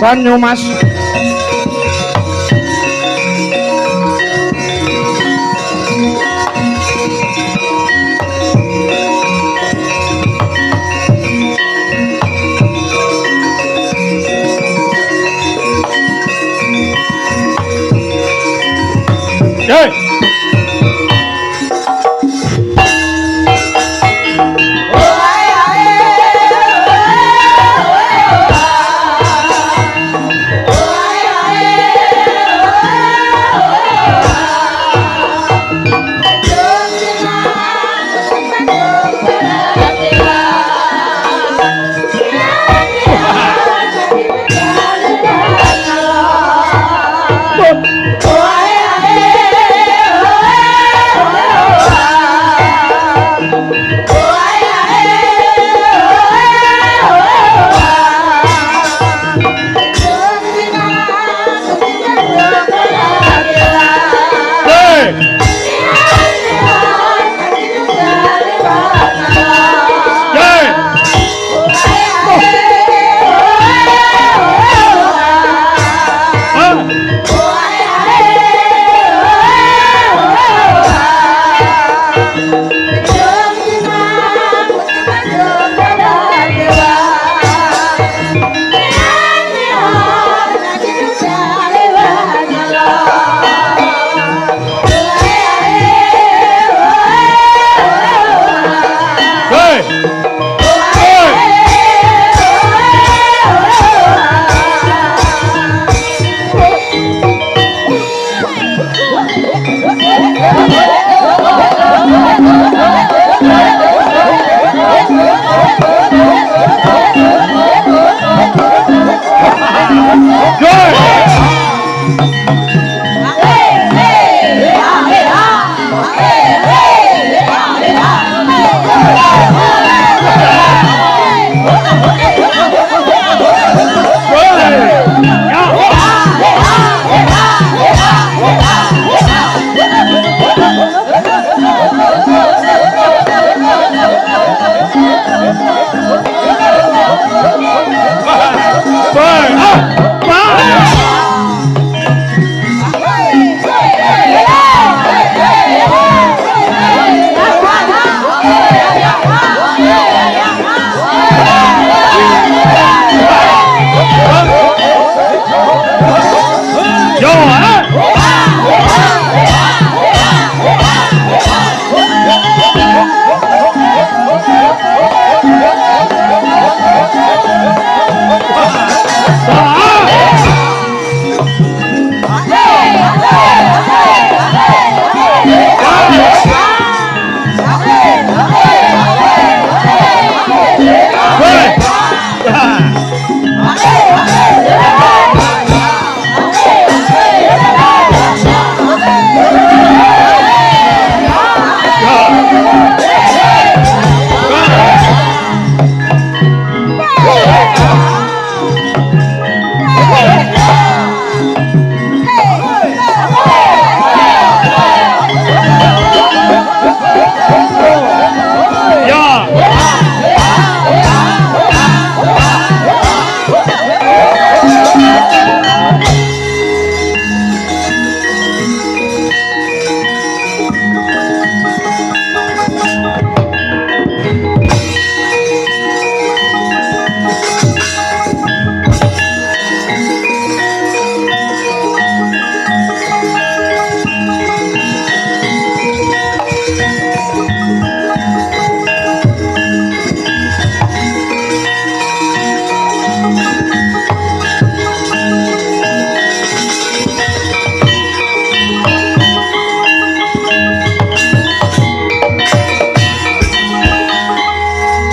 Banyumas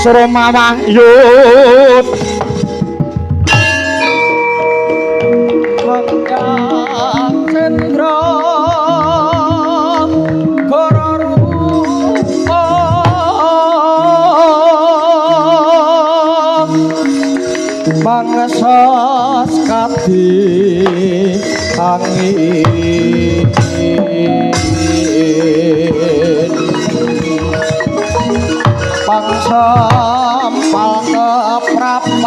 Suromawah yut Langkang Cendra Gororupa Mangsa skadi angin pangsampal keprapan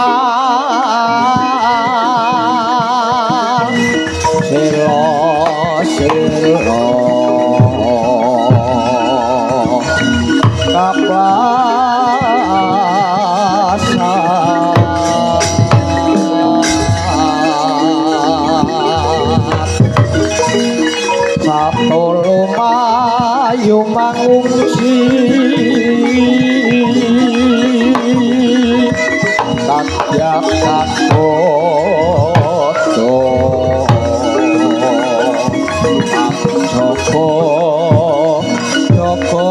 mangungsi kadyak kakoto Joko Joko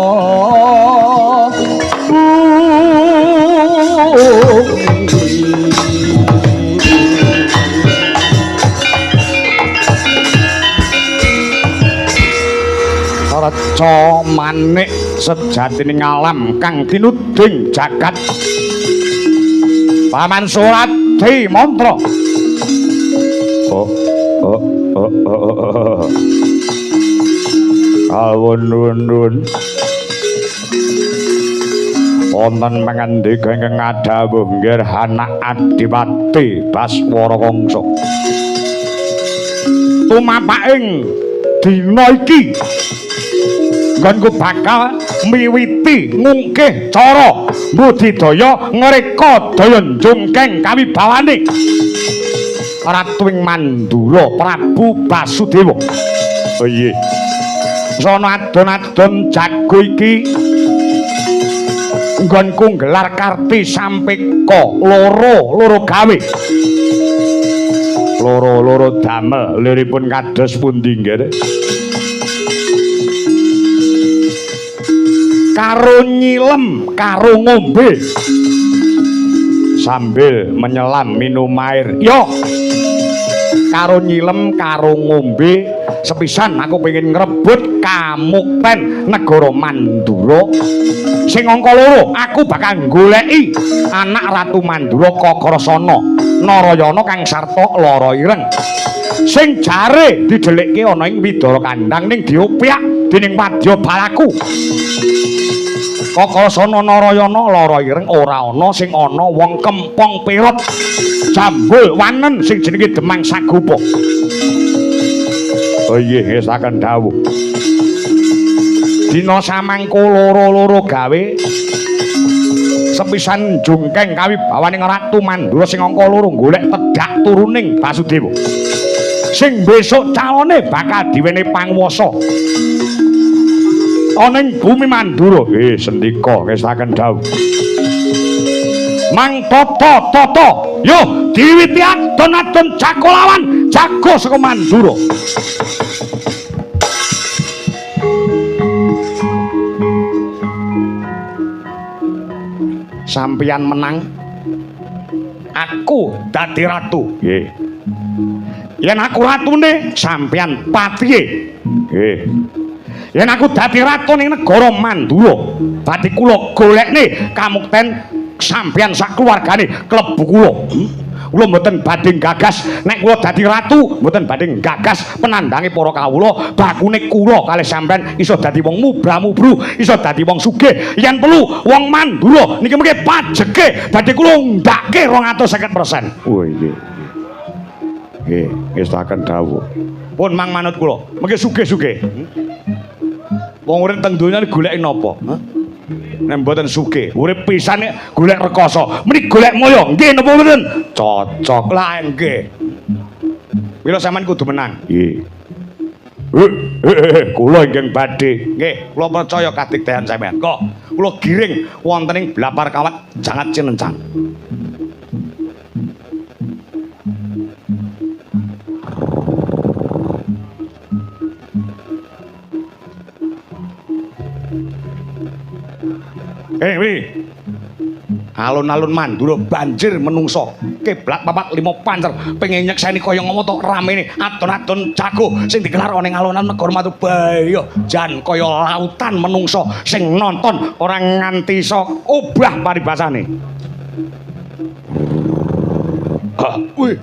reca manik sejatining alam kang tinuding jagat Paman Surati mantra Awun-wun wonten mangandika ingkang ngadhawuh nggih anak Adipati Baswara Kangsa tumapaking dina iki nggonku bakal miwiti ngungkih cara budidaya ngreka daya njungkeng kawibawane Ratuing Mandura Prabu Basudewa. Oh iya. Sono adon-adon jago iki nggonku gelar karti sampeka loro gawe. Loro damel liripun kados pundi nggih. Karo nyilem karo ngombe sambil menyelam minum air yo karo nyilem karo ngombe sepisan aku pengen ngrebut kamukten negara Mandura sing angka 2 aku bakal goleki anak Ratu Mandura Kakrasana Narayana kang sarta lara ireng sing jare didelikke ana ing Widara Kandhang ning diopyak dening Wadya Balaku Kakrasana Narayana lara ireng ora ana sing ana wong kempong pirot jambul wanen sing jenenge Demang Sagopa. Oh iya ngesaken dawuh. Dina samangka loro gawe sepisan jungkeng kawibawaning Ratu Mandura sing angka 2 golek tedak turuning Basudewa. Sing besok calone bakal diwenehi panguwasa ana ing bumi Mandura. Sendika ngesaken dawuh. Mang toto yo diwiti adon-adon jago lawan jago saka Mandura. Sampeyan menang aku dadi ratu. Nggih. Yen aku ratune sampeyan patihe. Nggih. Yen aku dadi ratu ning negara Mandura, badhe kula golekne kamukten sampeyan sak keluargane klebu kula. Kula mboten badhe gagas nek kula dadi ratu, mboten badhe gagas penandange para kawula, bakune kula kalih sampeyan iso dadi wong mubra-mubru, iso dadi wong sugih. Yen perlu wong Mandura niki mengke pajeke badhe kula ndake 250%. Oh iya. Nggih, ngestaken dawuh. Pun mang manut kula, mengke sugih-sugih. Wong urip teng donya goleki napa? Nek mboten sugih, urip pisan golek rekoso. Mriki golek moyo. Nggih napa mboten? Cocok lah nggih. Mila sampean kudu menang. Nggih. Kula inggih badhe. Nggih, kula percaya kadikdayan sampean. Kok kula giring wonten ing Blapar Kawat Jangat Cinencang. Wi. Alun-alun Mandura banjir menungso. Keblat papat 5 pancer pengen nyekseni kaya ngono to ramene adon-adon jago sing digelar ana ing alun-alun negara Matubaya. Jan kaya lautan menungso sing nonton ora nganti iso obah paribasane. Wih.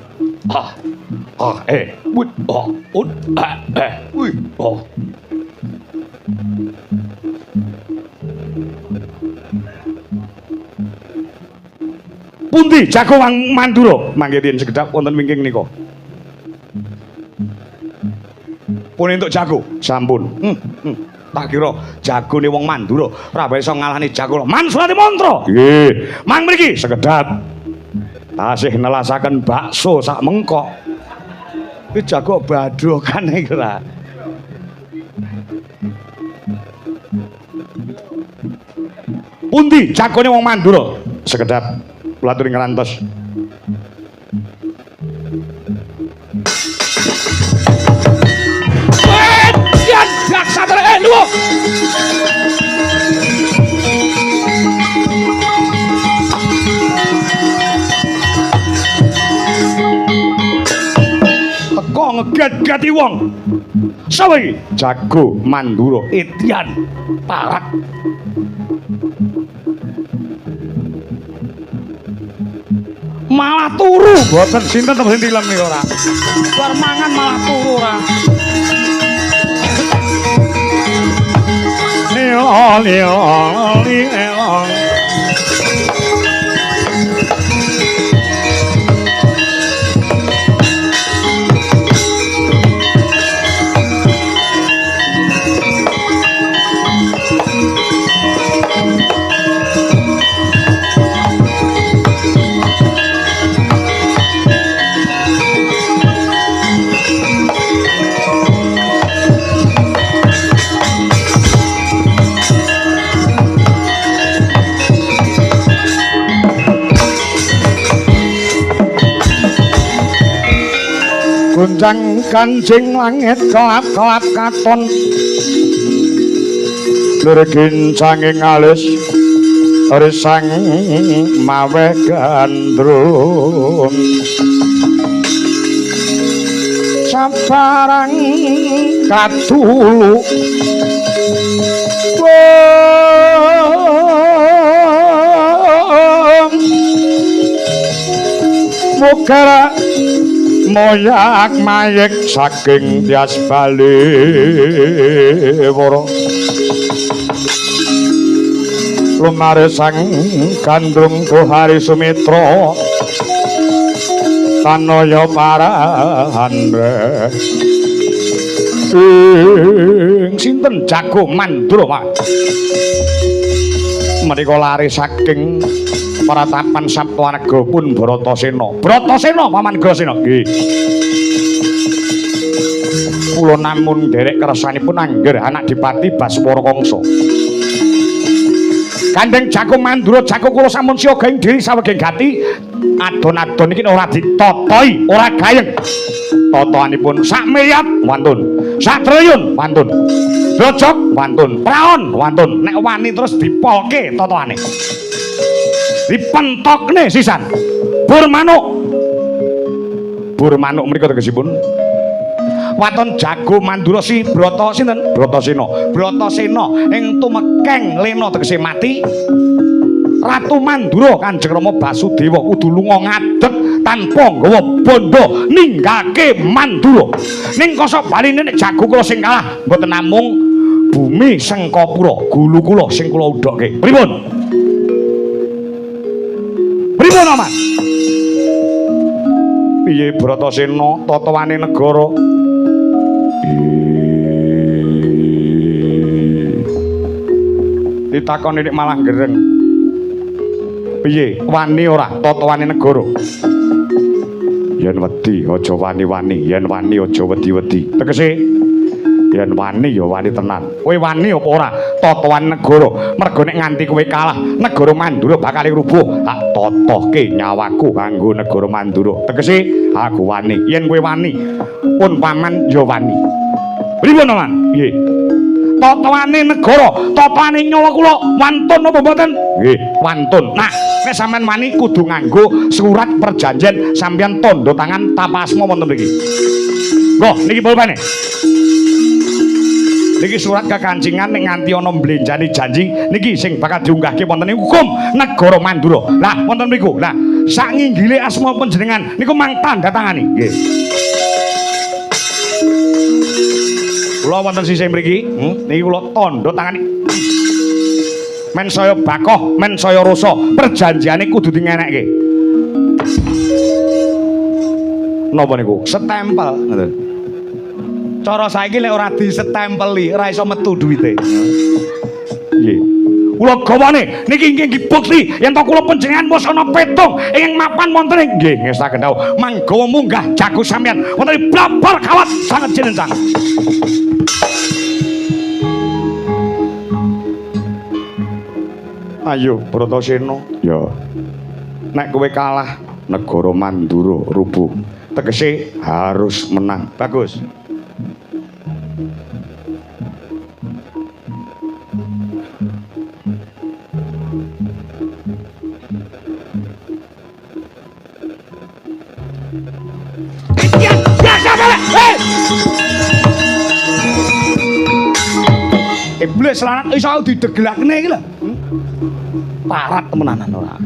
Pundi jago wang Mandura mangke yen sekedap wonten wingking nika. Pun entuk jago sampun. Tak kira jagone wong Mandura ora iso ngalahani jago Mansurati Mantra. Nggih, mang mriki sekedap tasih nelasaken bakso sak mengkok. Iki jago badhokan iki ora. pundi jagone wong Mandura? Sekedap kula aturi ngrantos. Yan daksa terek lho. Teko ngeget-geti wong. Sapa iki? Jago Mandura Etian Parat. Malah turu boten sinten to sinten dilem ora. Bar mangan malah turu ora. Gunjang kancing langit kelap-kelap katon lurgin sanging alis risang mawe gandrung sabarang katulu mukara moyak mayek saking tias bali woro lumaresang gandrung Tuhari Sumitra tanaya parandre sinten Jago Mandura Pak menika lari saking paratapan Saptawarga pun Bratasena. Bratasena Paman Grasena. Nggih. Kula namun derek kersanipun angger anak Dipati Baswara Kangsa. Kandheng Jago Mandura Jago kula sampun siyaga ing diri saweging gati adon-adon iki ora ditotoi, ora gayeng. Totoanipun sak miliar wantun, sak triliun wantun. Brojok wantun, praon wantun. Nek wani terus dipolke totoane. Dipentokne sisan bur manuk mriku tegesipun waton Jago Mandura si Brata sinten Bratasena ing tumekeng lena tegese mati Ratu Mandura Kanjeng Rama Basudewa kudu lunga ngadeg tanpa nggawa bondo ninggake Mandura ning kosok baline nek Jago kula sing kalah mboten namung bumi Sengkapura gulu kula sing kula udhokke pripun pripun aman piye Bratasena totoane negara ditakoni nek malah gereng piye wani ora totoane negara yen wedi aja wani-wani yen wani aja wedi-wedi tegese yen wani ya wani tenan kowe wani apa ora totoan negara mergo nek nganti kowe kalah negara Mandura bakal rubuh tak totohke nyawaku kanggo negara Mandura tegese aku wani yen kowe wani pun paman ya wani pripun Paman piye totoane negara totoane nyawa kula wantun apa mboten nggih wantun nah nek sampean wani kudu nganggo surat perjanjian sampeyan tanda tangan tapasma wonten mriki lho niki pulpane niki surat kekancingan nek nganti ana mblenjani janji niki sing bakal diunggahke wonten ing hukum negara Mandura. Lah wonten mriku. Lah sak nginggile asma panjenengan niku mang tanda tangani. Nggih. Kula wonten sisih mriki, niki kula tanda tangani. Men saya bakoh, men saya rasa, perjanjiane kudu dingenekke. Napa niku? Setempel ngoten. Cara saiki lek ora disetempeli ora iso metu duwite. Nggih. Kula gawane niki nggih bukti yen to kula panjenengan wis ana petung ing mapan wonten nggih ngestaken dawuh manggawa munggah Jago sampeyan wonten Blabar Kawat sanget jenencang. Ayo Bratasena. Ya. Nek kowe kalah negara Mandura rubuh. Tegese harus menang. Bagus. Iblis lanang iso didegelakne iki lho. Parat temenanan ora.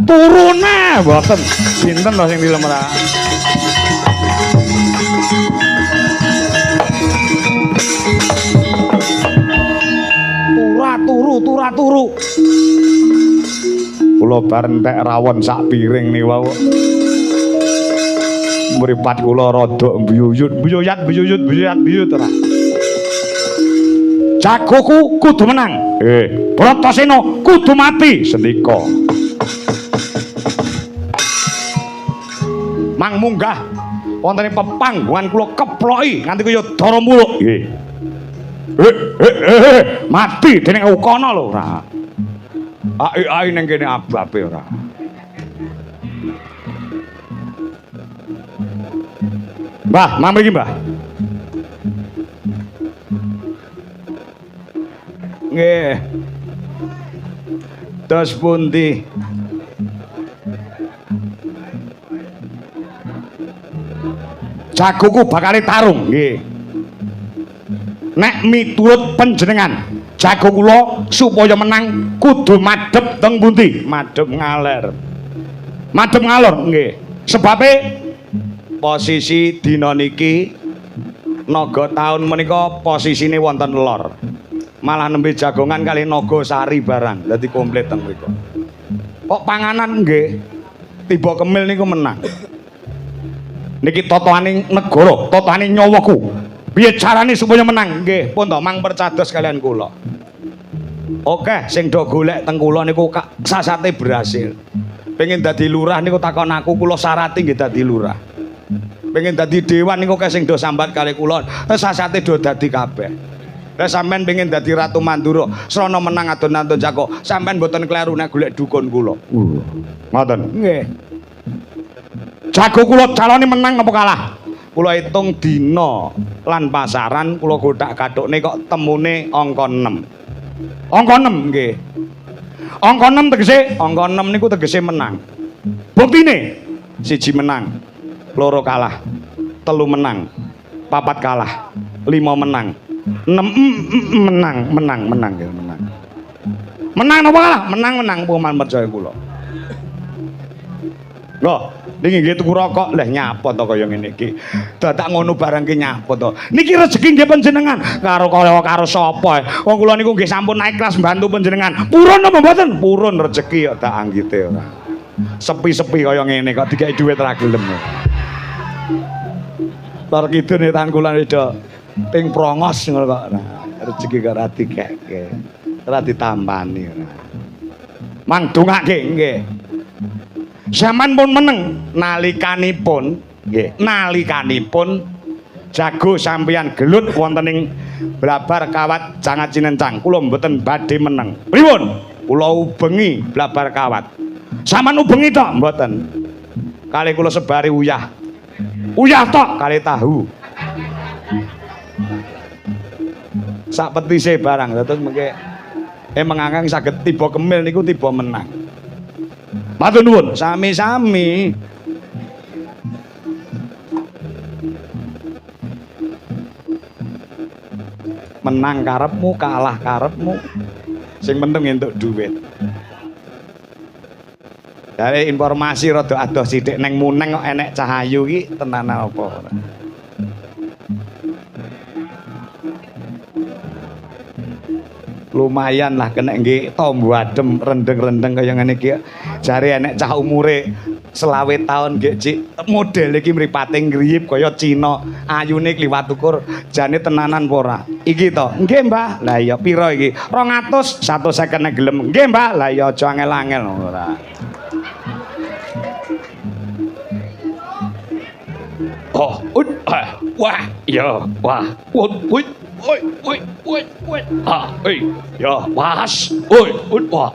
Turune mboten. Sinten lho sing dilem ora. Tura turu. Kula bar entek rawon sak piring niku wae. Mripat kula rada buyuyut ora. Jagoku kudu menang. Bratasena kudu mati sendika. Mang munggah wonten ing pepanggongan kula keploki nganti kaya dara muluk. Nggih. Mati dening ukana lho ora. Ai ning kene ababe ora. Mbah, mriki Mbah. Nggih. Dos pundi? Jagoku bakal tarung, nggih. Nek miturut panjenengan, jago kula supaya menang kudu madhep teng pundi? Madhep ngaler. Madhep ngalor, nggih. Sebabe posisi dina niki naga taun menika posisine wonten lor. Malah nembe jagongan kali naga sari barang. Dadi komplit teng mriku. Kok panganan nggih tiba kemil niku menang. Niki totoaning negara, totoaning nyawaku. Piye carane supaya menang? Nggih, pun to mang percados kalian kula. Oke, sing do golek teng kula niku sasate berhasil. Pengen dadi lurah niku takon aku, kula syarate nggih dadi lurah. Pengen dadi dewan niku sing do sambat kali kula, sasate do dadi kabeh. Lah sampean pengen dadi Ratu Mandura, srana menang adon-adon jago, sampean mboten kleru nek golek dukun kula. Ngoten. Nggih. Jago kula calone menang apa kalah? Kula hitung dina lan pasaran kula gothak-gathukne kok temune angka 6. Angka 6 nggih. Angka 6 tegese, angka 6 niku tegese menang. Buktine 1 menang, 2 kalah, 3 menang, 4 kalah, 5 menang, 6 menang. Menang apa kalah? Menang pemain percaya kula. Loh, niki nggih tuku rokok, leh nyapa to kaya ngene iki. Dadak ngono barang ki nyapa to. Niki rezeki nggih panjenengan. Karo sapa? Wong kula niku nggih sampun naik kelas mbantu panjenengan. Purun apa mboten? Purun rezeki kok tak anggite ora. Sepi-sepi kaya ngene kok dikai dhuwit ra gelem. Lor kidul netan kula niku ping prongos ngono kok. Nah, rezeki kok ra dikeke. Ora ditampani ora. Mang dongake nggih. Zaman pun meneng nalikanipun nggih nalikanipun jago sampeyan gelut wonten ing Blabar Kawat Jangat Cinencang kula mboten badhe meneng pripun kula ubengi Blabar Kawat sampean ubengi tok mboten kali kula sebari uyah tok kali tahu sak petise barang terus mengke mengangang saged tiba kemil niku tiba menang. Matur nuwun, sami-sami. Menang karepmu, kalah karepmu. Sing penting entuk dhuwit. Dari informasi rada adoh sithik neng muneng kok enek cahayu iki tenanan apa ora? Lumayan lah kena nggih tombo adem rendeng-rendeng kaya ngene iki. Jare enek cah umure 20 taun nggih Cik. Model iki mripate ngriyip kaya Cina. Ayune kliwat ukur jane tenanan apa ora? Iki to. Nggih, Mbah. Lah iya pira iki? 200, 150 nek gelem. Nggih, Mbah. Lah iya aja angel-angel ora. Oh, wah, iya, wah. Woi. wait. Ya, was. Oi, wah,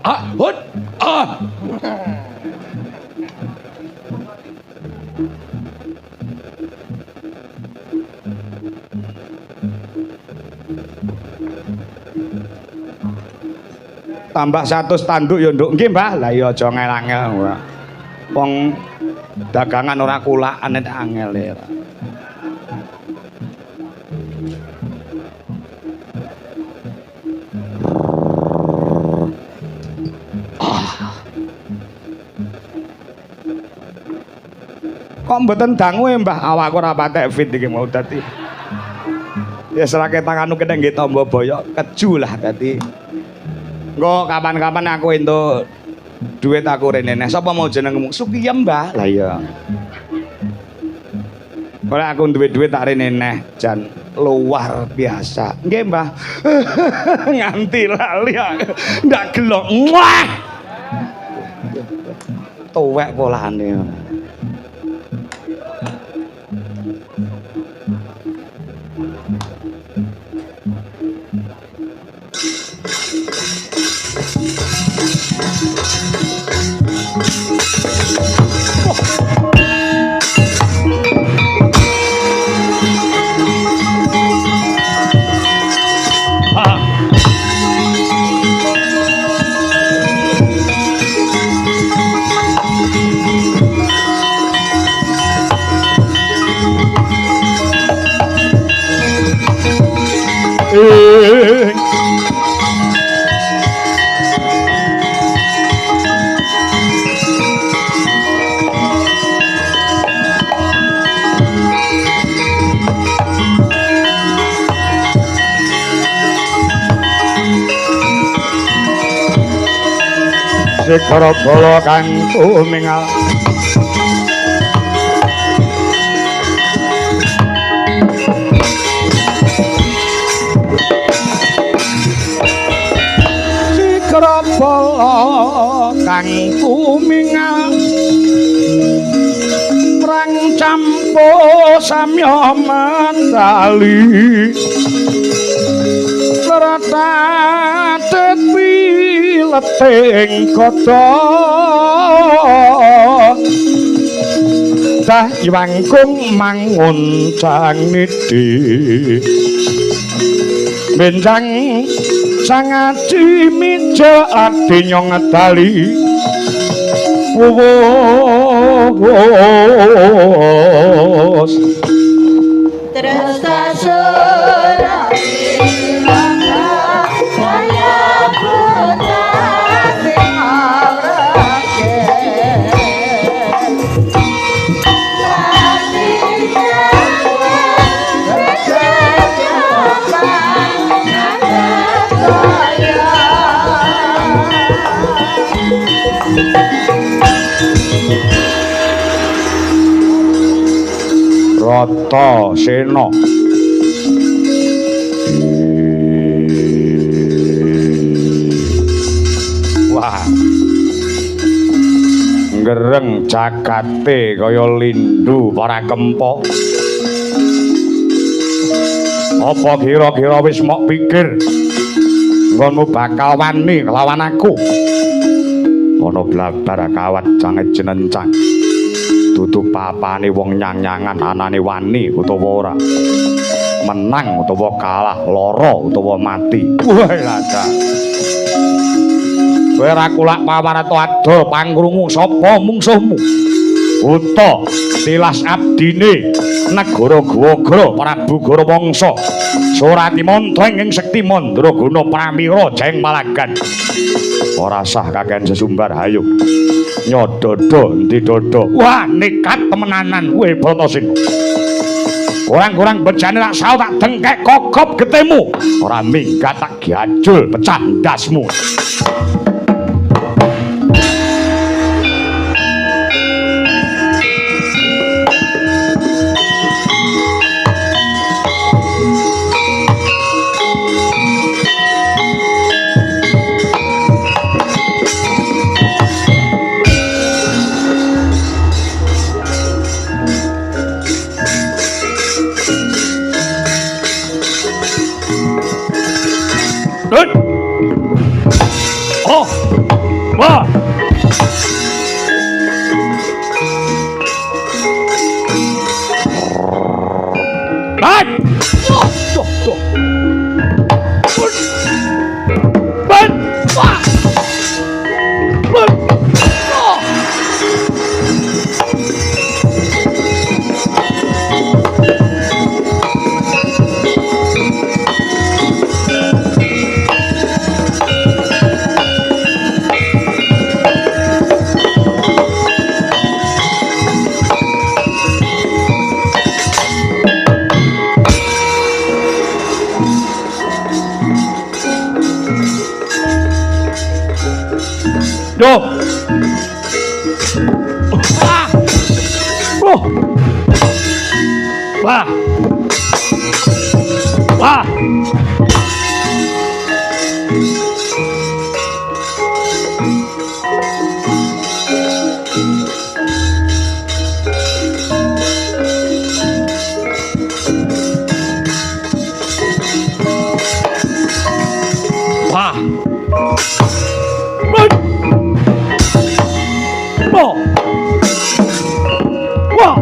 Tambah 100 tanduk ya nduk. Nggih, Mbah. Lah ya aja ngel-angel. Wong dagangan ora kulakan nek angel ya. Kok mboten dangu ya, Mbah? Awakku ora patek fit iki mau dadi. Ya serake tanganku kene nggih tamba boyok keju lah dadi. Engko kapan-kapan aku entuk duit aku rene neh. Sapa mau jenengmu? Sukiyem, Mbah. Lah iya. Ora aku duwe-duit tak rene neh, jan luar biasa. Nggih, Mbah. Nganti lali ndak gelok. Wah. Tuwek polane. Sekara bala kang tumingal Sekara bala kang tumingal prang campo samya mandali leratat leteng kota dah iwangkung mangun cangidi benjang sangat cimija ati nyong tali terus tasura Rata Sena wah ngereng jakate kaya lindu para kempo apa kira-kira wis mok pikir nggonmu bakal wani kelawan aku ana blabar kawat janget jenencang dudu papane wong nyang-nyangan anane wani utawa ora menang utawa kalah lara utawa mati wah lada kowe ora kulak pawarata ada pangrungu sapa mungsuhmu uta tilas abdine negara Gwagra Prabu Garawangsa Surati Mantra ing sekti Mandraguna Pramila Jeng Malagan ora sah kaken sesumbar hayo nyododo endi dodo wah nekat temenanan kowe Bratasena kurang-kurang bejane tak sao tak dengkek kokop getemu ora minggat tak giajul pecah ndasmu Duh. Ah. Wah. Wah. Wah. Wah. Wah. Wah.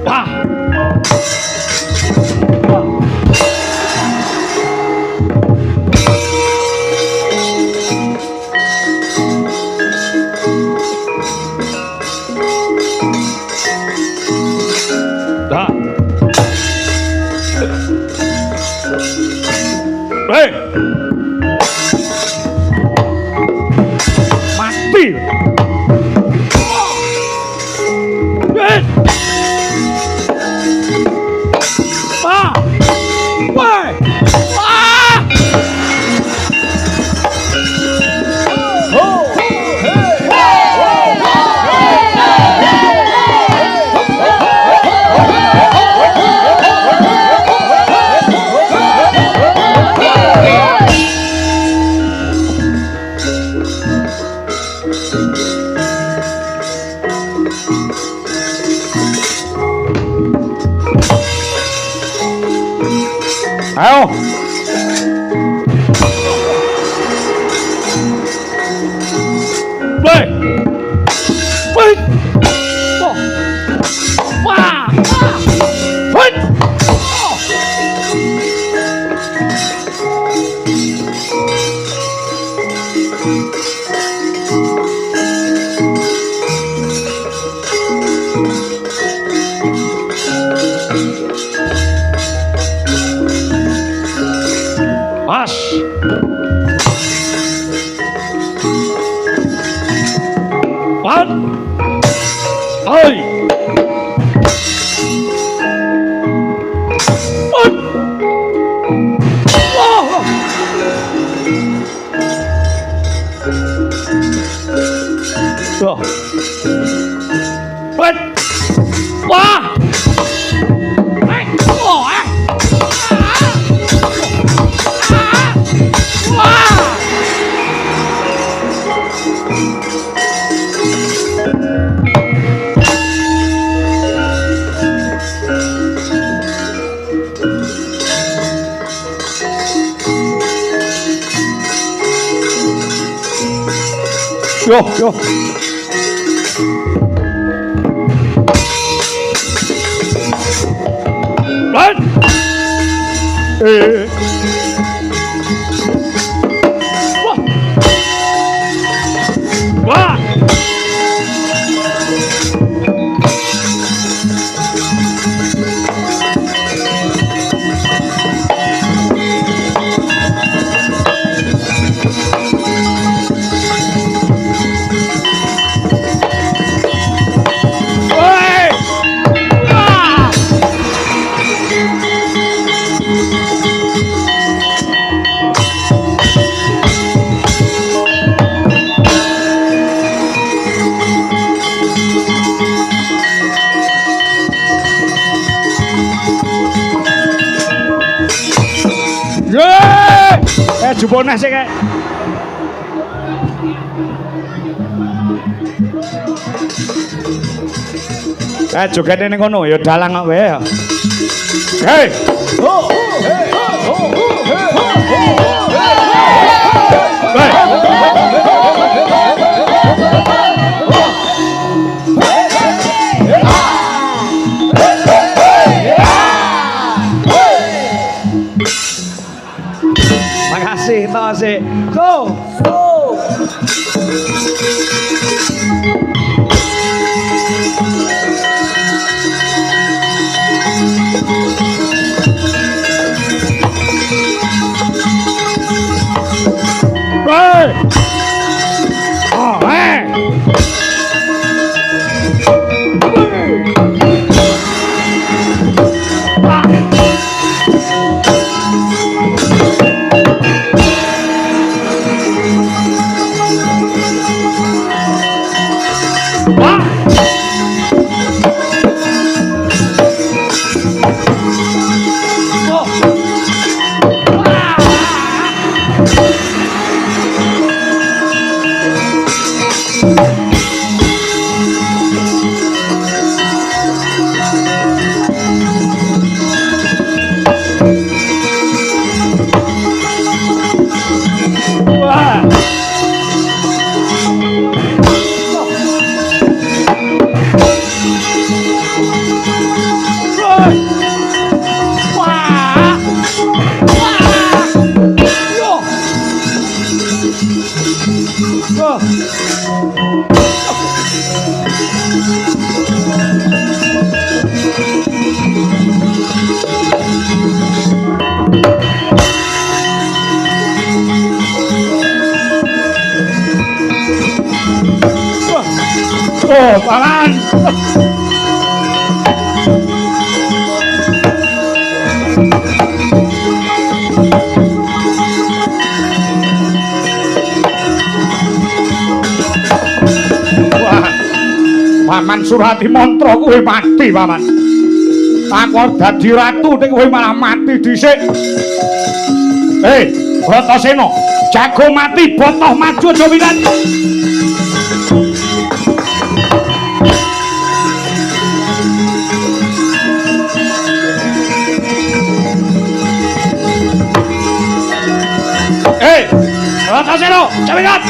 Wah. Dah. Hei. Mati. Hei. Ah. Woi. Ah. Oh. Ayo. Woi. Woi. Wah. Wah. Woi. Mas. Pan. Oi. Pan. Wah. Tuh. Pan. Wah. Oh, Yo, yo. Run! Wah! Wah! Jupone sih kayak. Joget ning kono ya dalang kok wae ya. Hei. Oh, hey. Oh, hey. Makasih, makasih. Go. Hey! Oh, hey! paman. Wah, paman Surati mantra kuwi mati paman. Aku arep dadi ratu ning kowe malah mati dhisik. Bratasena, jago mati, botoh maju aja wilan. Bratasena, aja wilan.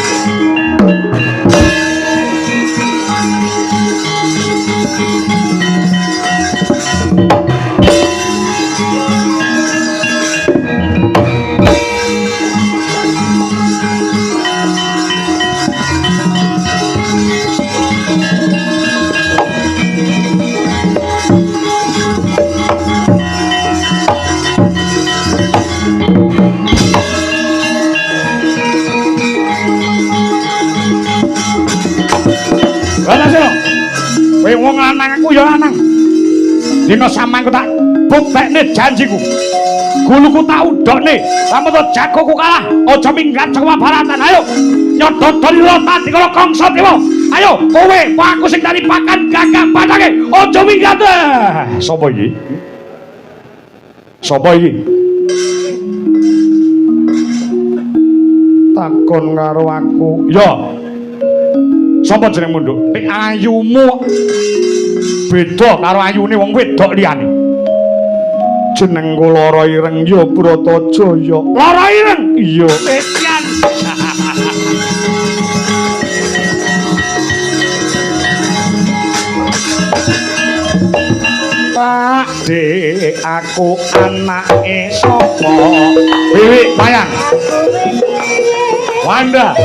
Wong lanang aku ya lanang. Dina samangku tak buktekne janjiku. Guluku tak udhone, lamun to jagoku kalah, aja minggat saka Baratan. Ayo, nyodot Lotati karo Kangsa Dewa. Ayo, kowe, aku sing dari pakan gagak padake. Aja minggat. Sapa iki? Sapa iki? Takon karo aku. Ya. Sapa jenengmu, Nduk? Ayumu beda karo ayune wong wedok liyane. Jenengku Lara Ireng ya Bratajaya. Lara Ireng? Iya. Esian. Pak Dek, aku anake sapa? Wiwik Bayang. Wanda.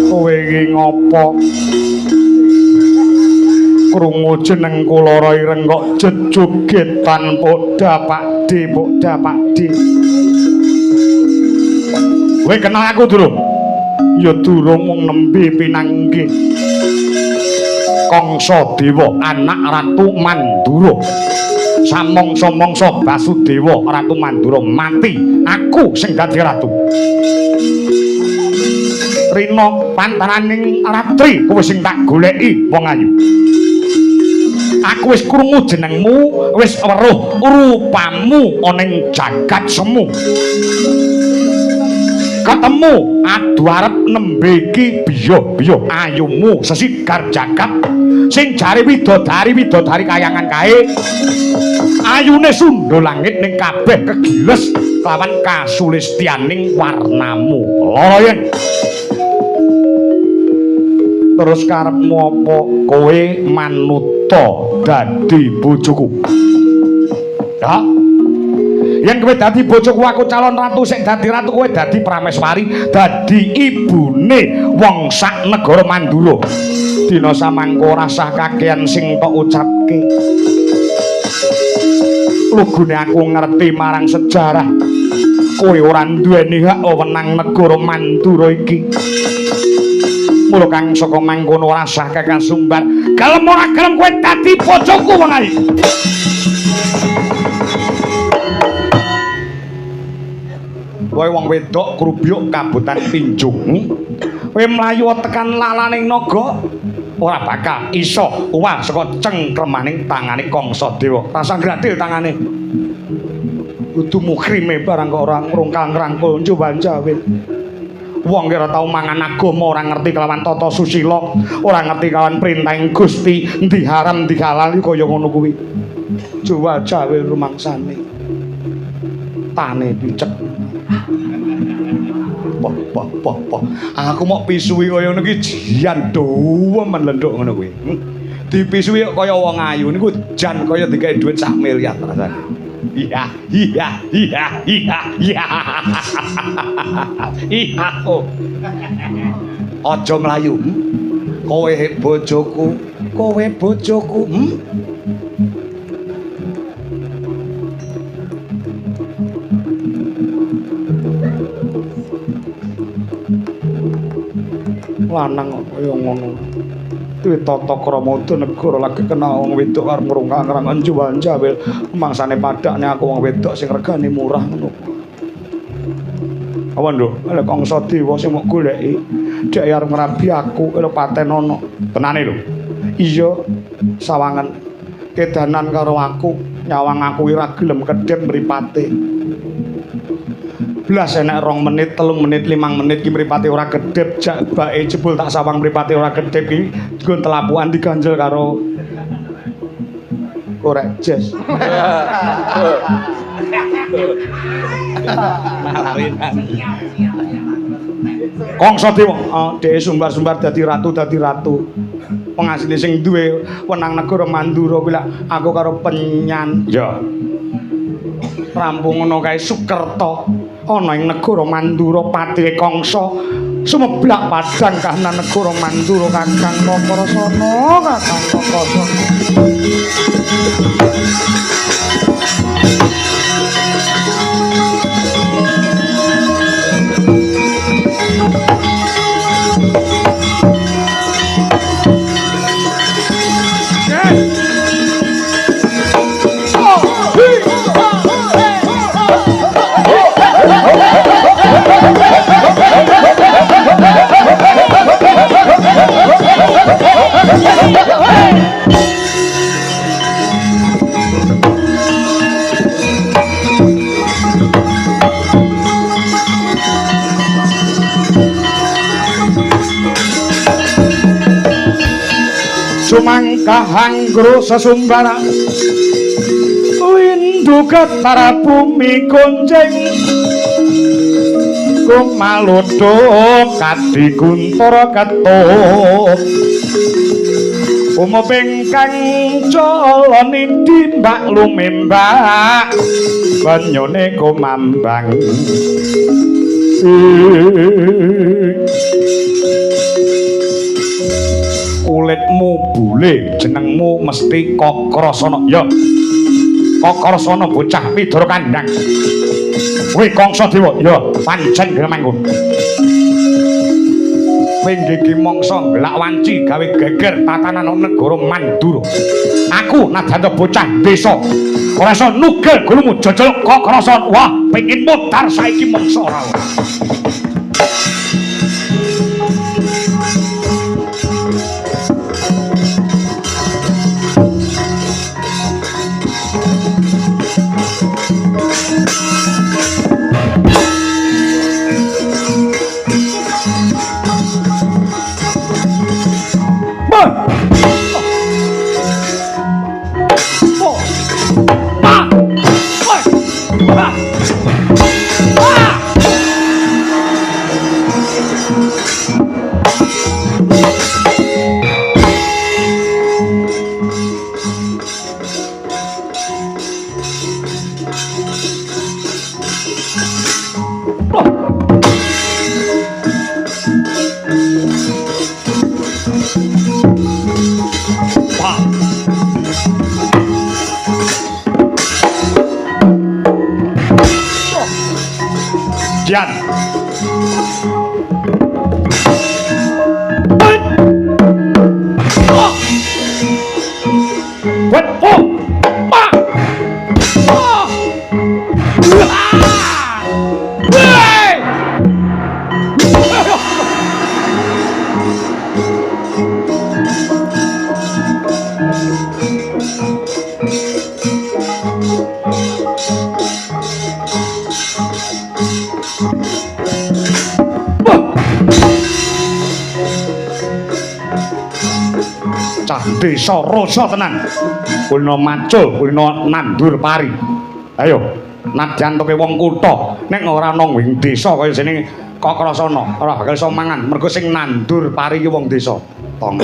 Kowe iki ngopo? Krungu jeneng kula ra ireng kok jejogetan Podha Pakde, Podha Pakde. Kowe kenal aku durung? Ya durung mung nembe pinanggih. Kangsa Dewa anak Ratu Mandura. Samangsa-mangsa Basudewa Ratu Mandura mati, aku sing dadi ratu. Rina pantaraning ratri kowe sing tak goleki wong ayu. Aku wis krungu jenengmu, wis weruh rupamu ana ing jagat semu. Ketemu adu arep nembe iki biyo-biyo ayumu sesigar jagat sing jare widodari kayangan kae. Ayune sundha langit ning kabeh kegiles kelawan kasulistyaning warnamu. Lara yen terus karepmu apa? Kowe manuta dadi bojoku. Ya. Yen kowe dadi bojoku aku calon ratu, sing dadi ratu kowe dadi prameswari, dadi ibune wong sak negara Mandura. Dina samangka ora sah kakehan sing tok ucapke. Lugune aku ngerti marang sejarah. Kowe ora duweni hak wewenang negara Mandura iki. Mula kang saka mangkono ora sah kakang sumbar. Gelem ora gelem kowe dadi bojoku wong ayu. Kowe wong wedok Krubyuk Kabutan Pinjung. Kowe mlayu tekan lalaning naga ora bakal iso uwah saka cengkremaning tangane Kangsa Dewa. Rasa gratil tangane. Kudu mukrime barang kok ora ngrungkal ngrangkul njoban jawil. Wong ora tau mangan agama, ora ngerti kelawan tata susila, ora ngerti kelawan perintahing Gusti, endi haram endi halal kaya ngono kuwi. Jawa jawil rumangsane. Tane picek. Poh. Aku mau pisui kaya ngono ki jian doemen lenduk ngono kuwi. Dipisui kaya wong ayu niku jan kaya digawe dhuwit 1 miliar rasane. Iya. Oh. Aja mlayu. Kowe bojoku. Lanang kaya ngono. Duwe tata krama negara lagi kena wong wedok arep ngrungkang-ngrangkan jual jawil mangsane padakne aku wong wedok sing regane murah ngono. Apa nduk, lek Kangsa Dewa sing mok goleki dhek arep ngrabi aku lho paten ana. Tenane lho. Iya, sawangan kedanan karo aku, nyawang aku ora gelem kedhep mripate. Blas enek 2 menit, 3 menit, 5 menit ki mripate ora kedhep, jak bake jebul tak sawang mripate ora kedhep ki nggon telapukan diganjel karo korek jes. Kangsa Dewa, dhek sumbar-sumbar dadi ratu. Pengasile sing duwe wenang negara Mandura kuwi aku karo penyan. Ya. Rampung ngono kae Sukerta. Ana ing negara Mandura patine Kangsa sumeblak padang kahanan negara Mandura Kakang Nakarasana Kakang Nakarasana. Sumangka hanggro sesumbaran Win duket tara bumi gonjeng kumalodo kadi guntur ketut umuping kang coloning timbak lumembak banyune kumambang kulitmu bule jenengmu mesti Kokrasana ya Kokrasana bocah Widara Kandhang kowe Kangsadewa ya pancen manggon penggiki mangsa ngelak wanci gawe geger tatanan negara Mandura aku nadyanto bocah desa ora iso nugel gulumu jojol Kokrasana wah pengin mutar saiki mangsa ora Jan desa rasa tenan kulino macul kulino nandur pari ayo nadyan toke wong kutha nek ora ana wing desa kaya jeneng Kokrasana ora bakal iso mangan mergo sing nandur pari ki wong desa tong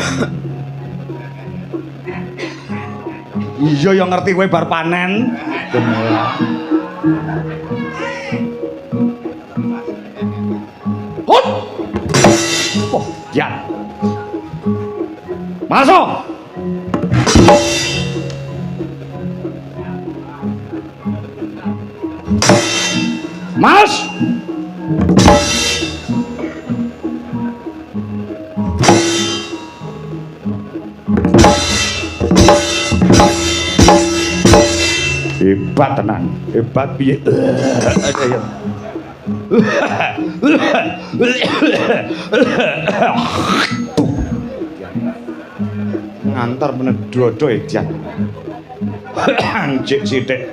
iya yo ngerti kowe bar panen hut oh ya masuk Mas hebat tenan hebat piye ngantar bener dodo edian anjik sithik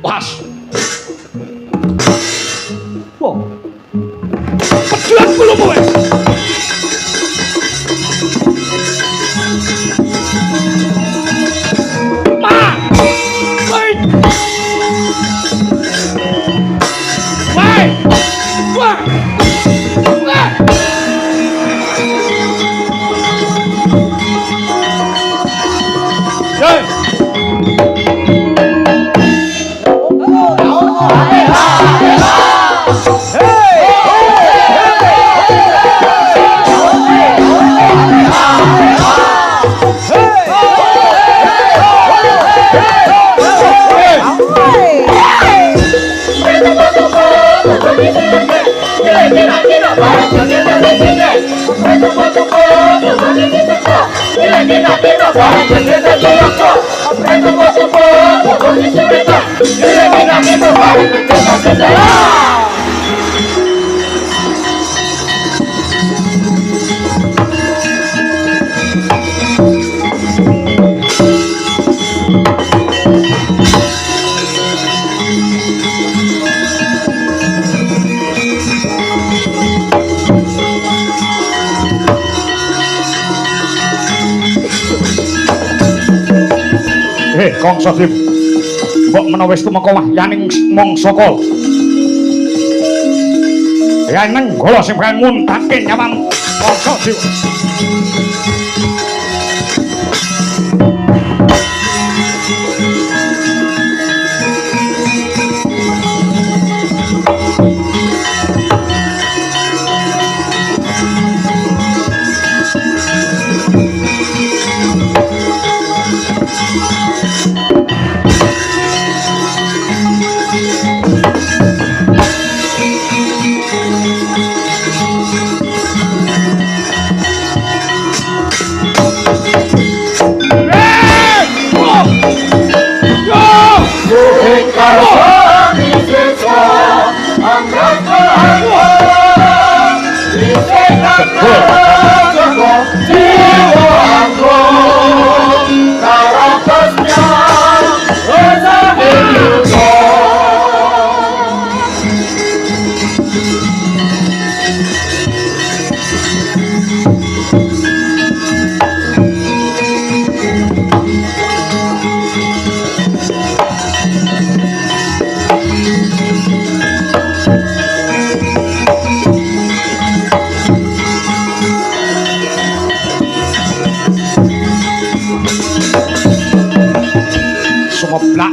pas wah pejuang belum kowe Kangsa Dewa. Mbok menawa wis tumeka wahyaning mangsa kala. Ya nang kala sing bakal nguntake nyawang Kangsa Dewa. Karo